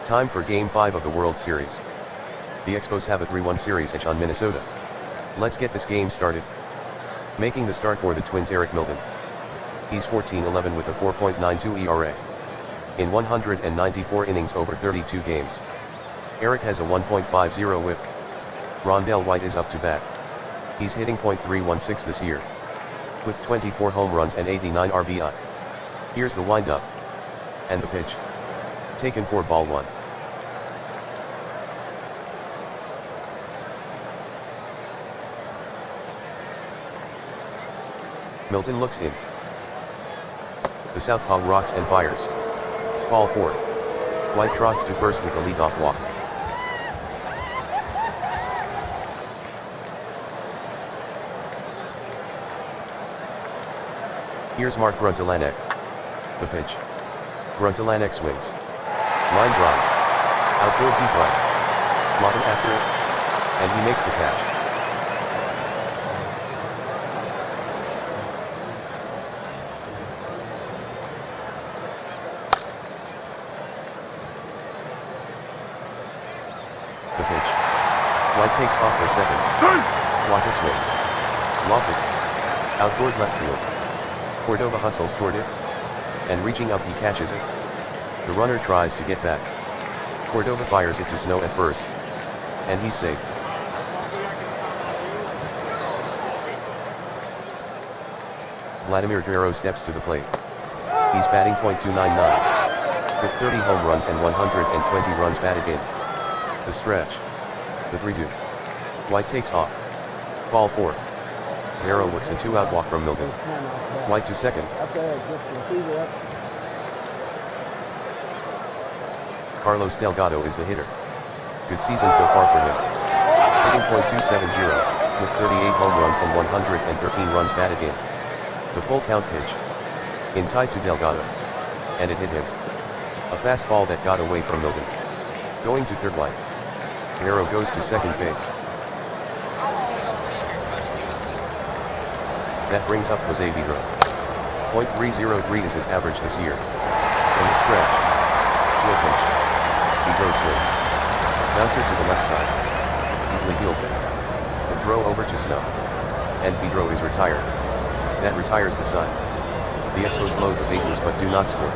Time for Game 5 of the World Series. The Expos have a 3-1 series edge on Minnesota. Let's get this game started. Making the start for the Twins, Eric Milton. He's 14-11 with a 4.92 ERA. In 194 innings over 32 games. Eric has a 1.50 whip. Rondell White is up to bat. He's hitting .316 this year. With 24 home runs and 89 RBI. Here's the windup. And the pitch. Taken for ball 1. Milton looks in. The southpaw rocks and fires. Ball 4. White trots to first with a leadoff walk. Here's Mark Grudzielanek. The pitch. Grudzielanek swings. Line drive. Outfield deep right. Lawton after it. And he makes the catch. The pitch. White takes off for second. Waka swings. Lofted. Out toward left field. Cordova hustles toward it. And reaching up he catches it. The runner tries to get back. Cordova fires it to Snow at first. And he's safe. Vladimir Guerrero steps to the plate. He's batting .299. With 30 home runs and 120 runs batted in. The stretch. The 3-2. White takes off. Ball 4. Guerrero looks a 2-out walk from Milton. White to second. Carlos Delgado is the hitter. Good season so far for him. Hitting .270, with 38 home runs and 113 runs batted in. The full count pitch. In tied to Delgado. And it hit him. A fastball that got away from Milton. Going to third. White. Guerrero goes to second base. That brings up Jose Vidro. .303 is his average this year. In the stretch. To a pitch. Vidro swings. Bouncer to the left side. Easily fields it. The throw over to Snow. And Vidro is retired. That retires the side. The Expos load the bases but do not score.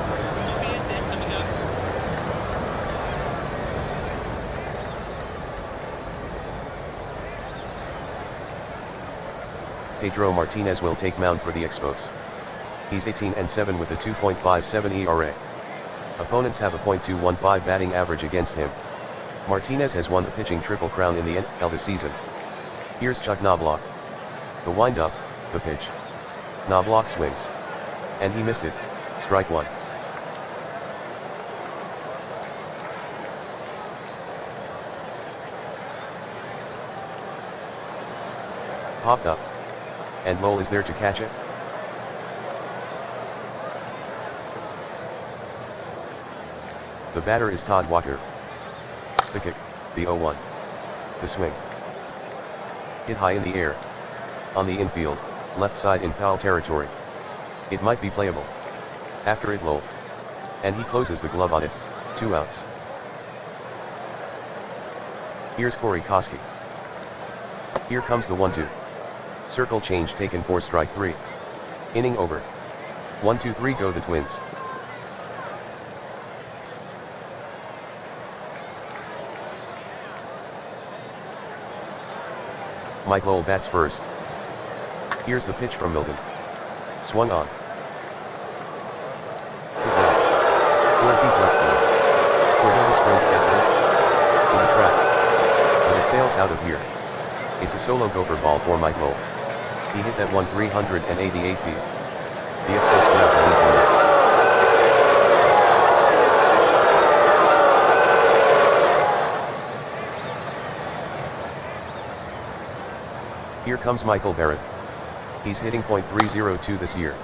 Pedro Martinez will take mound for the Expos. He's 18-7 with a 2.57 ERA. Opponents have a .215 batting average against him. Martinez has won the pitching triple crown in the NL this season. Here's Chuck Knobloch. The windup, the pitch. Knobloch swings. And he missed it. Strike 1. Popped up. And Lowell is there to catch it. The batter is Todd Walker. The kick, the 0-1. The swing. Hit high in the air. On the infield, left side in foul territory. It might be playable. After it Lowell. And he closes the glove on it. 2 outs. Here's Corey Koski. Here comes the 1-2. Circle change taken for strike 3. Inning over. 1-2-3 go the Twins. Mike Lowell bats first. Here's the pitch from Milton. Swung on. Toward deep left field. Cordova sprints after it. To the track. But it sails out of here. It's a solo gopher ball for Mike Lowell. He hit that one 388 feet. The Expos grab the lead from there. Here comes Michael Barrett. He's hitting .302 this year.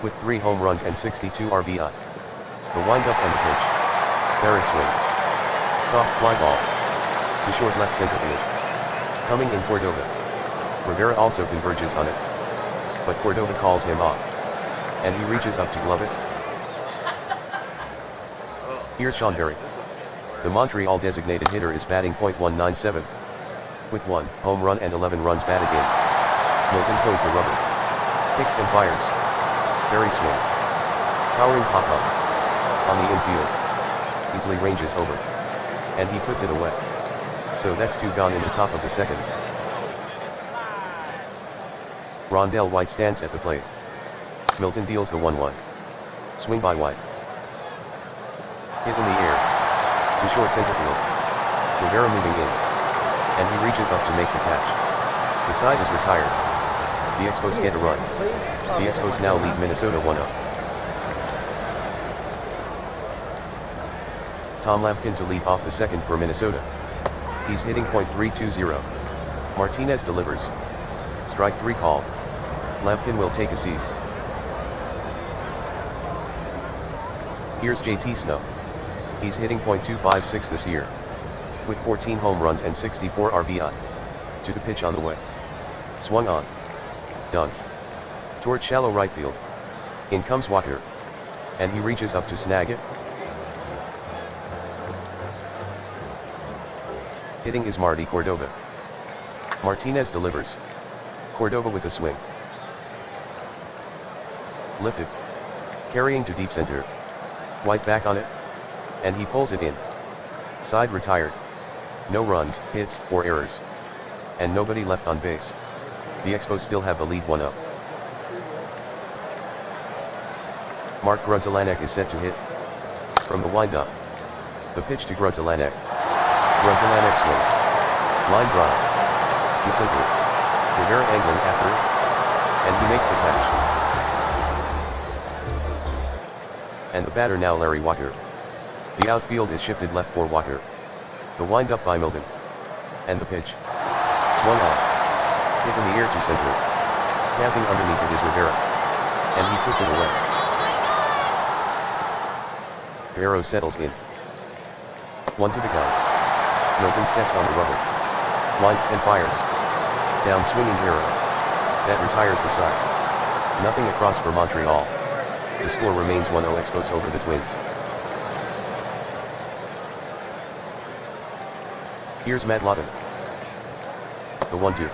With 3 home runs and 62 RBI. The windup and the pitch. Barrett swings. Soft fly ball. To short left center field. Coming in Cordova. Rivera also converges on it. But Cordova calls him off. And he reaches up to glove it. Here's Sean Berry. The Montreal designated hitter is batting .197. With 1 home run and 11 runs batted in. Milton throws the rubber. Kicks and fires. Barry swings. Towering pop-up. On the infield. Easily ranges over. And he puts it away. So that's 2 gone in the top of the second. Rondell White stands at the plate. Milton deals the 1-1. Swing by White. Hit in the air. To short center field. Rivera moving in. And he reaches up to make the catch. The side is retired. The Expos get a run. The Expos now lead Minnesota 1-0. Tom Lampkin to lead off the second for Minnesota. He's hitting .320. Martinez delivers. Strike 3 call. Lampkin will take a seat. Here's JT Snow. He's hitting .256 this year. With 14 home runs and 64 RBI. To the pitch on the way. Swung on. Dunked. Toward shallow right field. In comes Walker. And he reaches up to snag it. Hitting is Marty Cordova. Martinez delivers. Cordova with a swing. Lifted. Carrying to deep center. White back on it. And he pulls it in. Side retired. No runs, hits, or errors. And nobody left on base. The Expos still have the lead 1-0. Mark Grudzielanek is set to hit. From the windup. The pitch to Grudzielanek. Grudzielanek swings. Line drive. To center. Rivera angling after it. And he makes the catch. And the batter now Larry Walker. The outfield is shifted left for Walker. The wind-up by Milton. And the pitch. Swung on. Hit in the air to center. Camping underneath it is Rivera. And he puts it away. Guerrero settles in. 1 to the count. Milton steps on the rubber. Winds and fires. Down swinging Guerrero. That retires the side. Nothing across for Montreal. The score remains 1-0 Expos over the Twins. Here's Matt Lawton. The 1-2.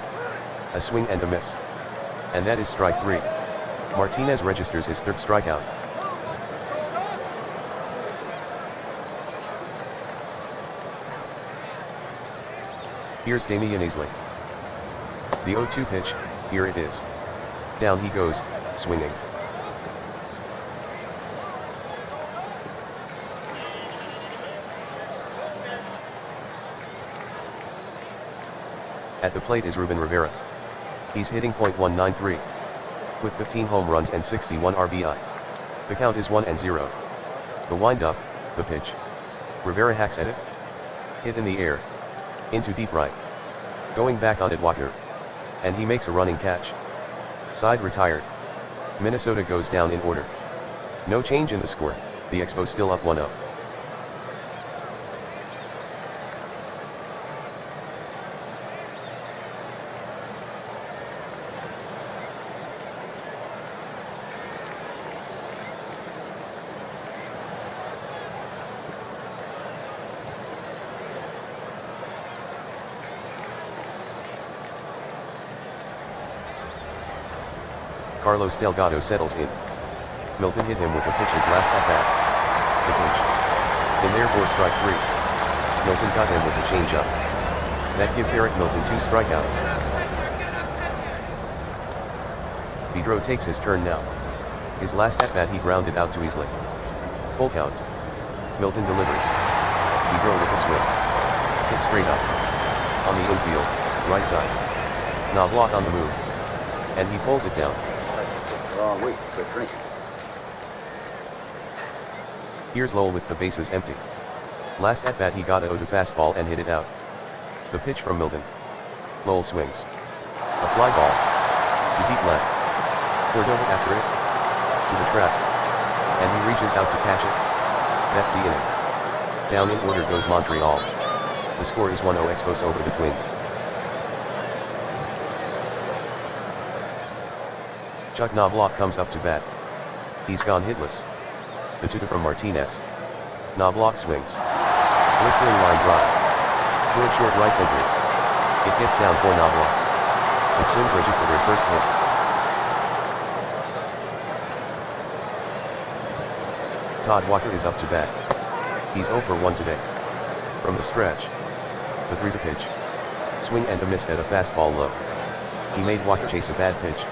A swing and a miss. And that is strike 3. Martinez registers his 3rd strikeout. Here's Damian Easley. The 0-2 pitch, here it is. Down he goes, swinging. At the plate is Ruben Rivera. He's hitting .193. With 15 home runs and 61 RBI. The count is 1-0. The wind-up, the pitch. Rivera hacks at it. Hit in the air. Into deep right. Going back on it Walker. And he makes a running catch. Side retired. Minnesota goes down in order. No change in the score, the Expos still up 1-0. Carlos Delgado settles in. Milton hit him with the pitch his last at-bat. The pitch. In there for strike 3. Milton got him with the changeup. That gives Eric Milton 2 strikeouts. Pedro takes his turn now. His last at-bat he grounded out to Easley. Full count. Milton delivers. Pedro with a swing. Hit straight up. On the infield, right side. Knobloch on the move. And he pulls it down. Wrong week, quit drinking. Here's Lowell with the bases empty. Last at bat he got a 0-2 fastball and hit it out. The pitch from Milton. Lowell swings. A fly ball. To deep left. Cordova after it. To the trap. And he reaches out to catch it. That's the inning. Down in order goes Montreal. The score is 1-0 Expos over the Twins. Chuck Knobloch comes up to bat. He's gone hitless. The 2-2 from Martinez. Knobloch swings. Blistering line drive. Toward short right center. It gets down for Knobloch. The Twins register their first hit. Todd Walker is up to bat. He's 0 for 1 today. From the stretch. The 3 to pitch. Swing and a miss at a fastball low. He made Walker chase a bad pitch.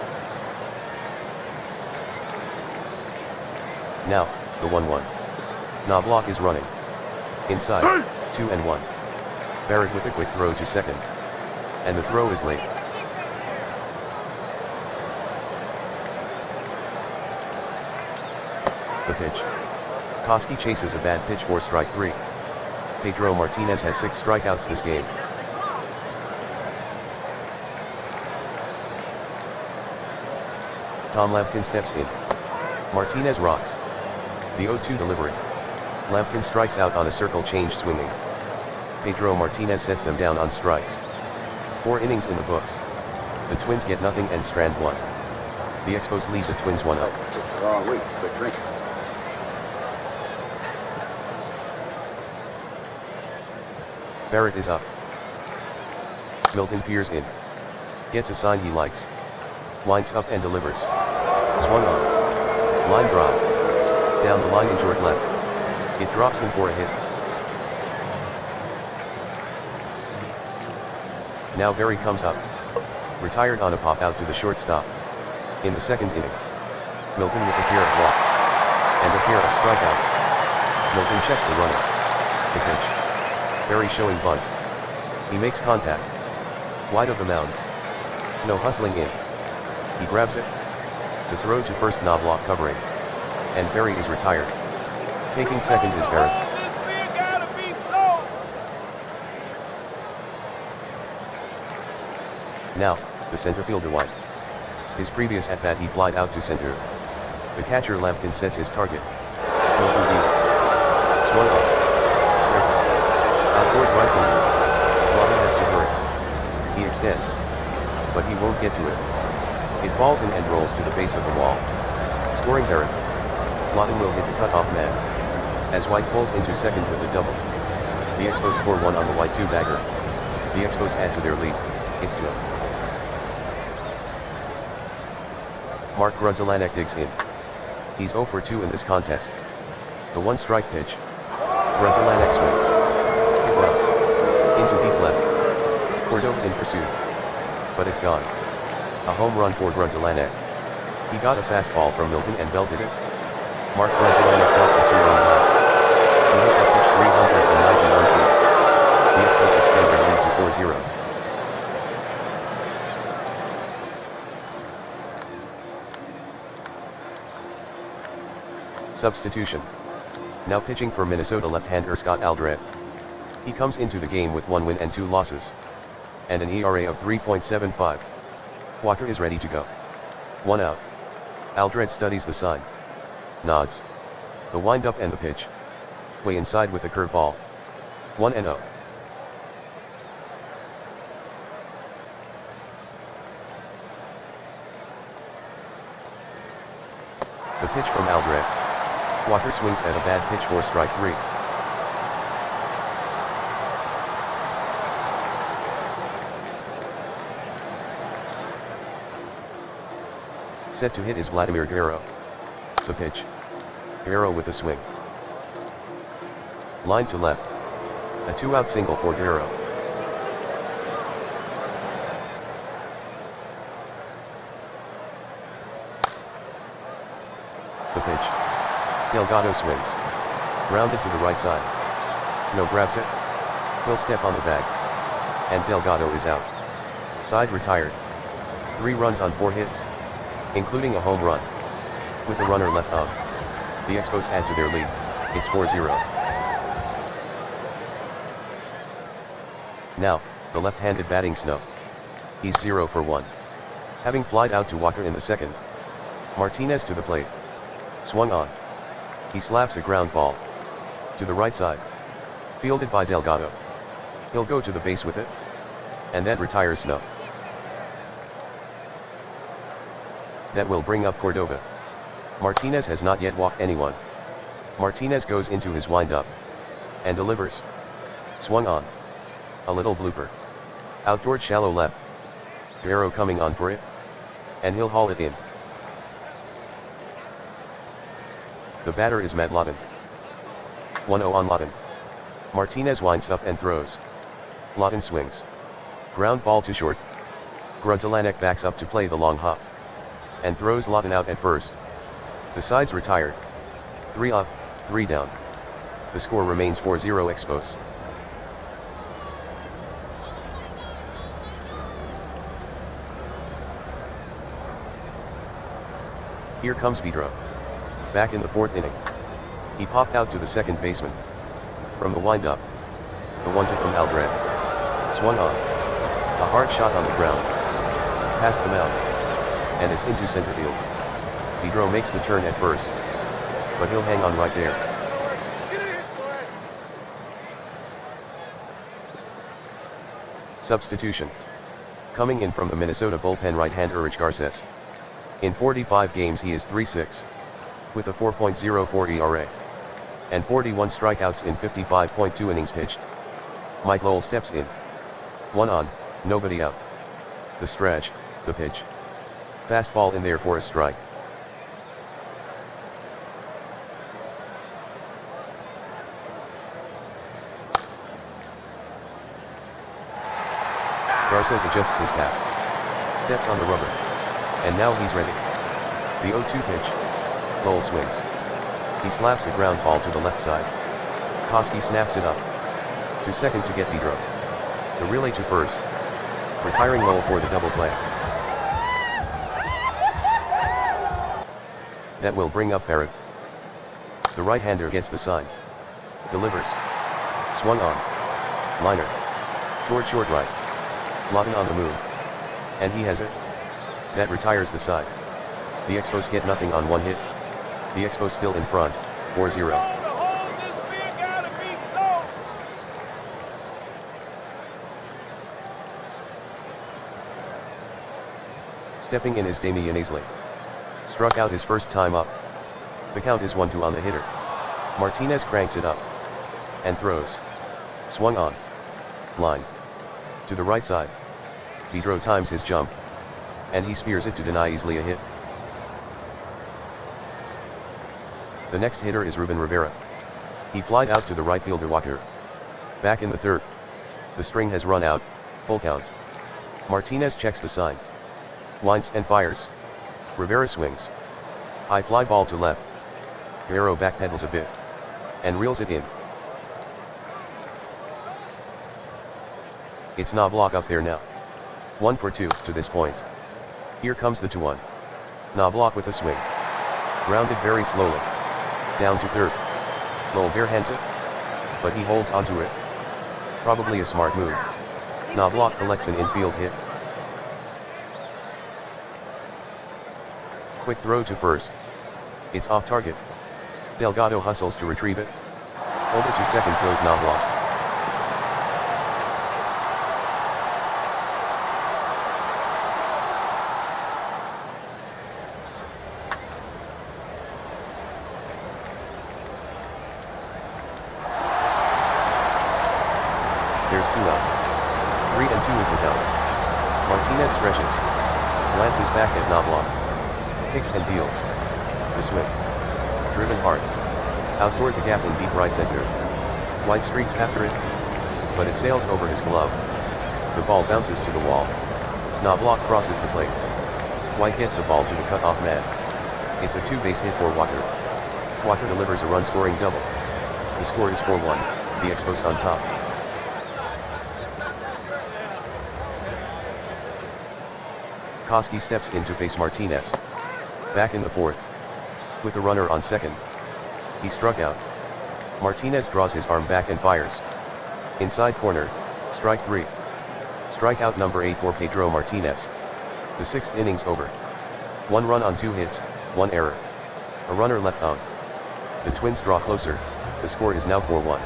Now, the 1-1. Knobloch is running. Inside, 2-1. Barrett with a quick throw to second. And the throw is late. The pitch. Koski chases a bad pitch for strike 3. Pedro Martinez has 6 strikeouts this game. Tom Lampkin steps in. Martinez rocks. The 0-2 delivery. Lampkin strikes out on a circle change swinging. Pedro Martinez sets them down on strikes. 4 innings in the books. The Twins get nothing and strand 1. The Expos lead the Twins 1-0. Took the wrong week. Quit drinking. Barrett is up. Milton peers in. Gets a sign he likes. Winds up and delivers. Swung on. Line drive. Down the line in short left. It drops in for a hit. Now Barry comes up. Retired on a pop out to the shortstop. In the second inning. Milton with a pair of walks. And a pair of strikeouts. Milton checks the runner. The pitch. Barry showing bunt. He makes contact. Wide of the mound. Snow hustling in. He grabs it. The throw to first, Knobloch covering. And Barry is retired. Taking second is Barrett. Now, the center fielder White. His previous at-bat he flied out to center. The catcher Lampkin sets his target. Milton deals. Swung on. Out toward right center. Lawton has to hurry. He extends. But he won't get to it. It falls in and rolls to the base of the wall. Scoring Barrett. Lawton will hit the cutoff man. As White pulls into second with a double. The Expos score 1 on the White 2-bagger. The Expos add to their lead. It's 2-0. Mark Grudzielanek digs in. He's 0 for 2 in this contest. The 1-strike pitch. Grudzielanek swings. Hit well. Into deep left. Cordova in pursuit. But it's gone. A home run for Grudzielanek. He got a fastball from Milton and belted it. Mark Grudzielanek cuts a 2-run blast. He hit that pitch 391 feet. The Expos extend their lead to 4-0. Substitution. Now pitching for Minnesota left-hander Scott Aldred. He comes into the game with 1 win and 2 losses. And an ERA of 3.75. Walker is ready to go. 1 out. Aldred studies the sign. Nods. The wind-up and the pitch. Way inside with the curveball. 1-0. The pitch from Aldred. Walker swings at a bad pitch for strike 3. Set to hit is Vladimir Guerrero. The pitch. Guerrero with a swing. Line to left. A 2-out single for Guerrero. The pitch. Delgado swings. Rounded to the right side. Snow grabs it. He'll step on the bag. And Delgado is out. Side retired. 3 runs on 4 hits. Including a home run. With a runner left on. The Expos add to their lead. It's 4-0. Now, the left-handed batting Snow. He's 0 for 1. Having flied out to Walker in the second. Martinez to the plate. Swung on. He slaps a ground ball. To the right side. Fielded by Delgado. He'll go to the base with it. And that retires Snow. That will bring up Cordova. Martinez has not yet walked anyone. Martinez goes into his wind-up. And delivers. Swung on. A little blooper. Out toward shallow left. Guerrero coming on for it. And he'll haul it in. The batter is Matt Lawton. 1-0 on Lawton. Martinez winds up and throws. Lawton swings. Ground ball to short. Grudzielanek backs up to play the long hop. And throws Lawton out at first. The side's retired. 3 up, 3 down. The score remains 4-0 Expos. Here comes Pedro. Back in the 4th inning. He popped out to the second baseman. From the windup. The 1-2 from Aldred. Swung on. A hard shot on the ground. Past the mound. And it's into center field. Pedro makes the turn at first. But he'll hang on right there. Substitution. Coming in from the Minnesota bullpen right-hand Urich Garces. In 45 games he is 3-6. With a 4.04 ERA. And 41 strikeouts in 55.2 innings pitched. Mike Lowell steps in. 1 on, nobody out. The stretch, the pitch. Fastball in there for a strike. Garces adjusts his cap. Steps on the rubber. And now he's ready. The 0-2 pitch. Lowell swings. He slaps a ground ball to the left side. Koski snaps it up. To second to get Pedro. The relay to first. Retiring Lowell for the double play. That will bring up Barrett. The right-hander gets the sign. Delivers. Swung on. Liner. Toward short right. Lawton on the move. And he has it. That retires the side. The Expos get nothing on 1 hit. The Expos still in front, 4-0. Stepping in is Damian Aisley. Struck out his first time up. The count is 1-2 on the hitter. Martinez cranks it up. And throws. Swung on. Lined. To the right side. Pedro times his jump. And he spears it to deny Aisley a hit. The next hitter is Ruben Rivera. He flied out to the right fielder Walker. Back in the 3rd. The string has run out, full count. Martinez checks the sign. Winds and fires. Rivera swings. High fly ball to left. Guerrero backpedals a bit. And reels it in. It's Knobloch up there now. 1 for 2 to this point. Here comes the 2-1. Knobloch with a swing. Grounded very slowly. Down to 3rd. Lowell barehands it. But he holds onto it. Probably a smart move. Knobloch collects an infield hit. Quick throw to first. It's off target. Delgado hustles to retrieve it. Hold it to second, throws Knobloch. There's 2 out. 3-2 is the count. Martinez stretches. Glances back at Knobloch. Kicks and deals. The swing. Driven hard. Out toward the gap in deep right center. White streaks after it. But it sails over his glove. The ball bounces to the wall. Knobloch crosses the plate. White gets the ball to the cutoff man. It's a 2-base hit for Walker. Walker delivers a run-scoring double. The score is 4-1, the Expos on top. Koski steps in to face Martinez. Back in the 4th. With the runner on second. He struck out. Martinez draws his arm back and fires. Inside corner, strike 3. Strikeout number 8 for Pedro Martinez. The 6th inning's over. 1 run on 2 hits, 1 error. A runner left on. The Twins draw closer. The score is now 4-1.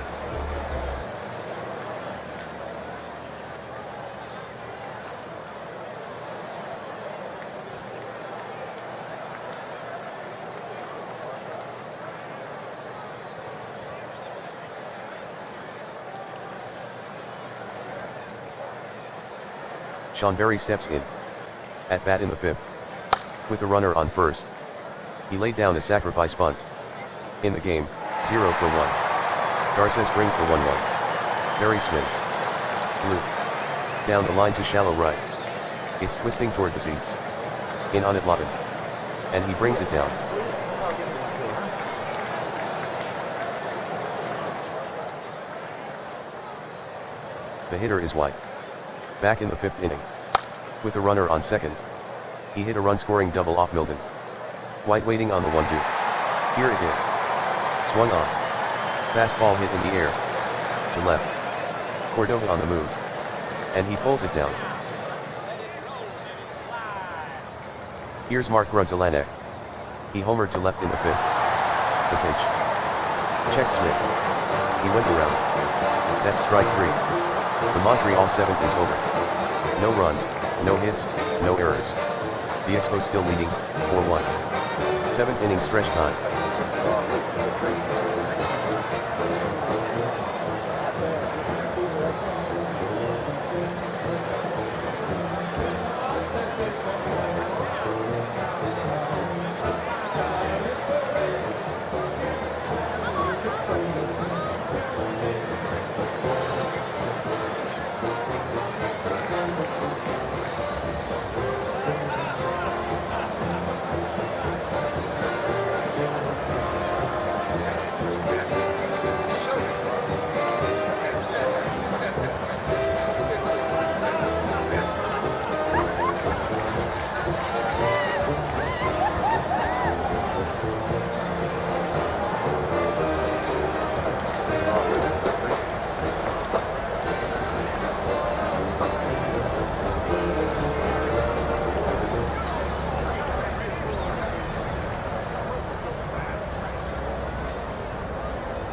Sean Berry steps in. At bat in the 5th. With the runner on first. He laid down a sacrifice bunt. In the game, 0 for 1. Garces brings the 1-1. Berry swings. Blue. Down the line to shallow right. It's twisting toward the seats. In on it Lawton. And he brings it down. The hitter is White. Back in the 5th inning. With the runner on second. He hit a run-scoring double off Milton. White waiting on the 1-2. Here it is. Swung on. Fastball hit in the air. To left. Cordova on the move. And he pulls it down. Here's Mark Grudzelanek. He homered to left in the 5th. The pitch. Check Smith. He went around. That's strike 3. The Montreal 7th is over. No runs, no hits, no errors. The Expos still leading, 4-1. 7th inning stretch time.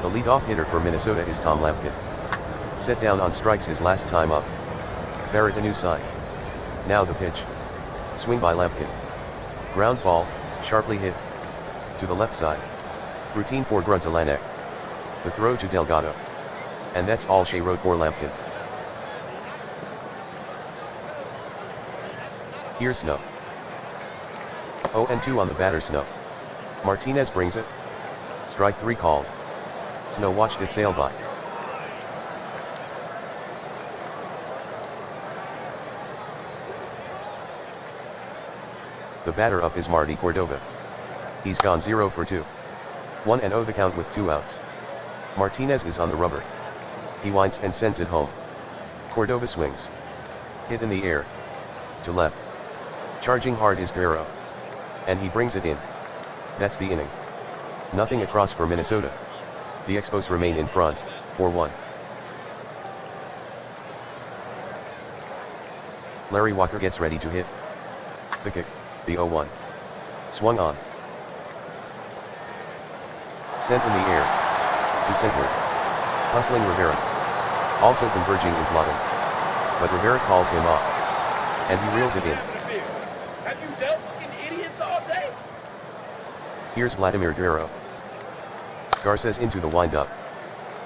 The leadoff hitter for Minnesota is Tom Lampkin. Set down on strikes his last time up. Barrett a new sign. Now the pitch. Swing by Lampkin. Ground ball, sharply hit. To the left side. Routine for Grudzelanek. The throw to Delgado. And that's all Shea wrote for Lampkin. Here's Snow. 0-2 on the batter Snow. Martinez brings it. Strike 3 called. Snow watched it sail by. The batter up is Marty Cordova. He's gone 0 for 2. 1-0 the count with 2 outs. Martinez is on the rubber. He winds and sends it home. Cordova swings. Hit in the air. To left. Charging hard is Guerrero. And he brings it in. That's the inning. Nothing across for Minnesota. The Expos remain in front, 4-1. Larry Walker gets ready to hit. The kick, the 0-1. Swung on. Sent in the air. To center. Hustling Rivera. Also converging is Lawton. But Rivera calls him off. And he reels it in. Have you dealt with idiots all day? Here's Vladimir Guerrero. Garces into the windup.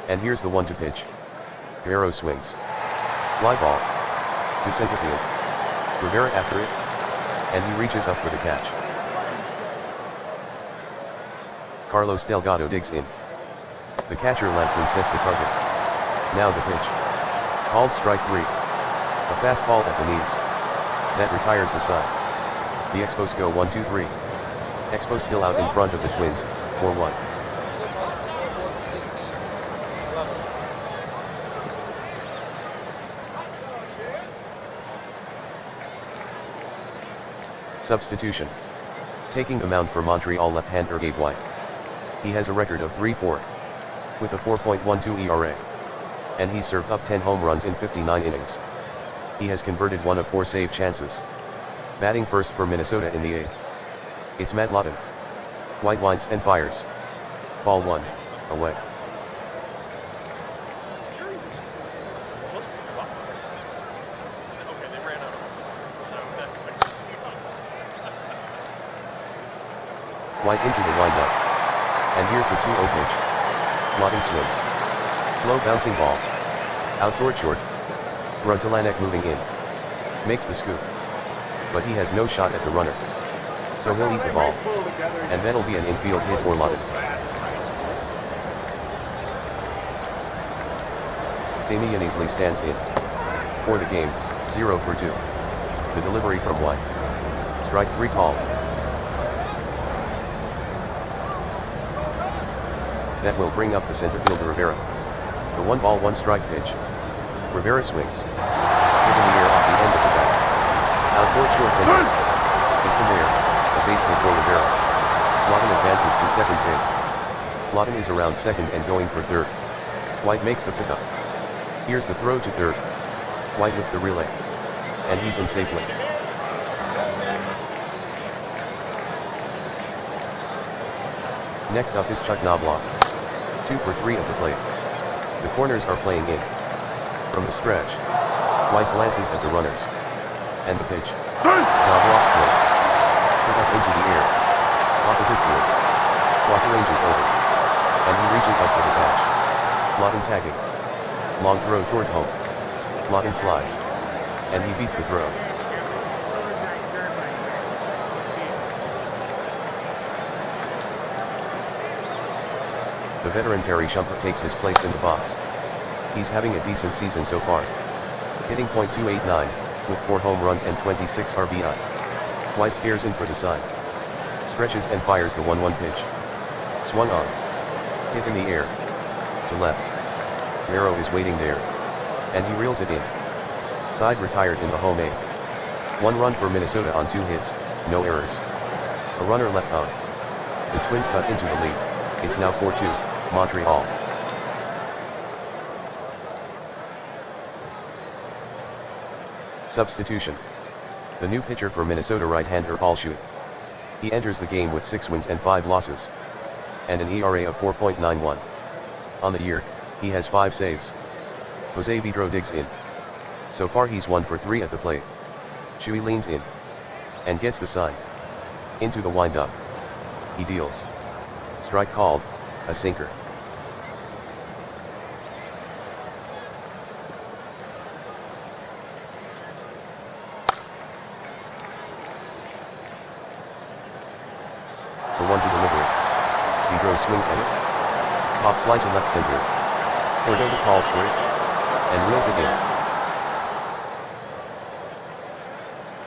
And here's the 1-2 pitch. Guerrero swings. Fly ball. To center field. Rivera after it. And he reaches up for the catch. Carlos Delgado digs in. The catcher Lampkin sets the target. Now the pitch. Called strike 3. A fastball at the knees. That retires the side. The Expos go 1-2-3. Expos still out in front of the Twins, 4-1. Substitution. Taking the mound for Montreal left-hander Gabe White. He has a record of 3-4. With a 4.12 ERA. And he's served up 10 home runs in 59 innings. He has converted 1 of 4 save chances. Batting first for Minnesota in the 8th. It's Matt Lawton. White winds and fires. Ball 1, away. White into the windup. And here's the 2-0 pitch. Lawton swings. Slow bouncing ball. Out toward short. Grudzelanek moving in. Makes the scoop. But he has no shot at the runner. So he'll eat the ball. And that'll be an infield hit for Lawton. Damian Easley stands in. For the game, 0 for 2. The delivery from White. Strike 3 called. That will bring up the center fielder Rivera. The 1-ball 1-strike pitch. Rivera swings. Hit in the air off the end of the bat. Out toward short center. It's in there. A base hit for Rivera. Lawton advances to second base. Lawton is around second and going for third. White makes the pickup. Here's the throw to third. White with the relay. And he's in safely. Next up is Chuck Knobloch. 2 for 3 at the plate. The corners are playing in. From the stretch. White glances at the runners. And the pitch. Knobloch swings. Put up into the air. Opposite field. Block ranges over. And he reaches up for the catch. Lawton tagging. Long throw toward home. Lawton slides. And he beats the throw. The veteran Terry Shumpert takes his place in the box. He's having a decent season so far. Hitting .289, with 4 home runs and 26 RBI. White stares in for the sign. Stretches and fires the 1-1 pitch. Swung on. Hit in the air. To left. Guerrero is waiting there. And he reels it in. Side retired in the home 8. 1 run for Minnesota on 2 hits, no errors. A runner left on. The Twins cut into the lead. It's now 4-2, Montreal. Substitution. The new pitcher for Minnesota, right-hander Paul Schutt. He enters the game with 6 wins and 5 losses. And an ERA of 4.91. On the year, he has 5 saves. Jose Vidro digs in. So far he's 1 for 3 at the plate. Schutt leans in. And gets the sign. Into the windup. He deals. Strike called, a sinker. The 1 to delivery. Vidro swings at it. Pop fly to left center. Cordova calls for it. And reels it in.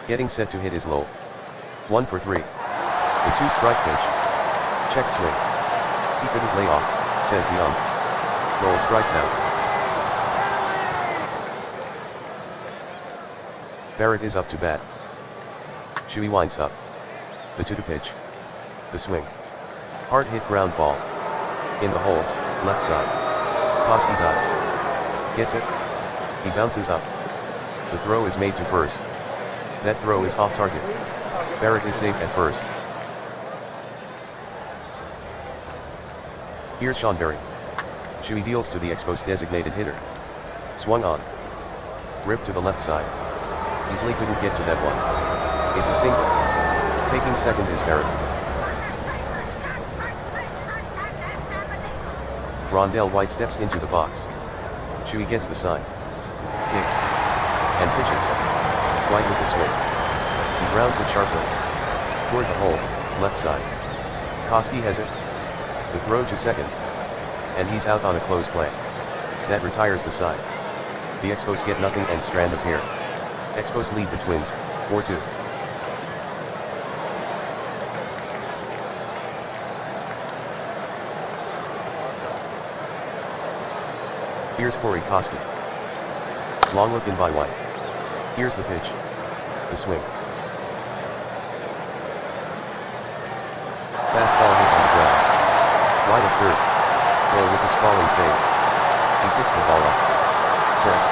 Getting set to hit is low. 1 for 3. The 2-strike pitch. Check swing. He couldn't lay off, says the ump. Lowell strikes out. Barrett is up to bat. Shuey winds up. The 2 to pitch. The swing. Hard hit ground ball. In the hole, left side. Koski dives. Gets it. He bounces up. The throw is made to first. That throw is off target. Barrett is safe at first. Here's Sean Berry. Shuey deals to the Expos designated hitter. Swung on. Ripped to the left side. Easley couldn't get to that one. It's a single. Taking second is Barrett. Rondell White steps into the box. Shuey gets the sign. Kicks. And pitches. White with the swing. He grounds it sharply. Toward the hole, left side. Koski has it. The throw to second. And he's out on a close play. That retires the side. The Expos get nothing and strand the pair. Expos lead the Twins, 4-2. Here's Corey Koski. Long look in by White. Here's the pitch. The swing. Fastball hit on the ground. White at third. Cole with the sprawling save. He picks the ball up. Sets.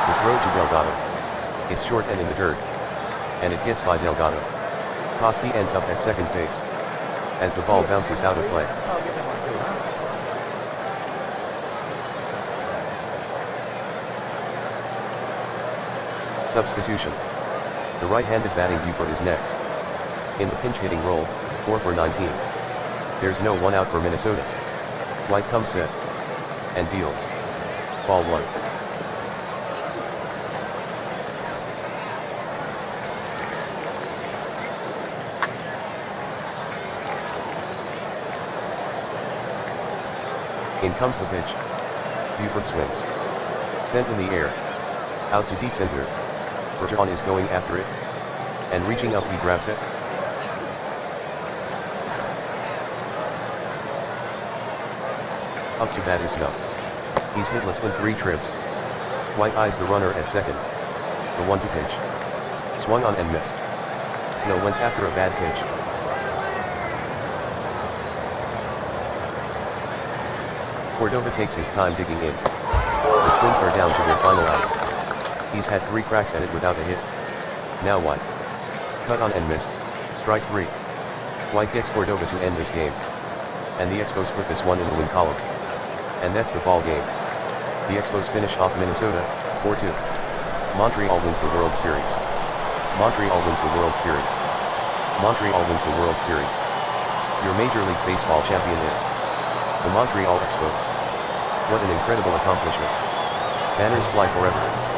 The throw to Delgado. It's short and in the dirt. And it gets by Delgado. Koski ends up at second base. As the ball bounces out of play. Substitution. The right-handed batting Buford is next. In the pinch-hitting role, 4 for 19. There's no one out for Minnesota. White comes set. And deals. Ball 1. In comes the pitch. Buford swings. Sent in the air. Out to deep center. Bergeron is going after it. And reaching up, he grabs it. Up to bat is Snow. He's hitless in 3 trips. White eyes the runner at second. The 1-2 pitch. Swung on and missed. Snow went after a bad pitch. Cordova takes his time digging in. The Twins are down to their final out. He's had 3 cracks at it without a hit. Now White. Cut on and missed. Strike 3. White gets Cordova to end this game. And the Expos put this one in the win column. And that's the ball game. The Expos finish off Minnesota, 4-2. Montreal wins the World Series. Montreal wins the World Series. Montreal wins the World Series. Your Major League Baseball champion is the Montreal Expos. What an incredible accomplishment. Banners fly forever.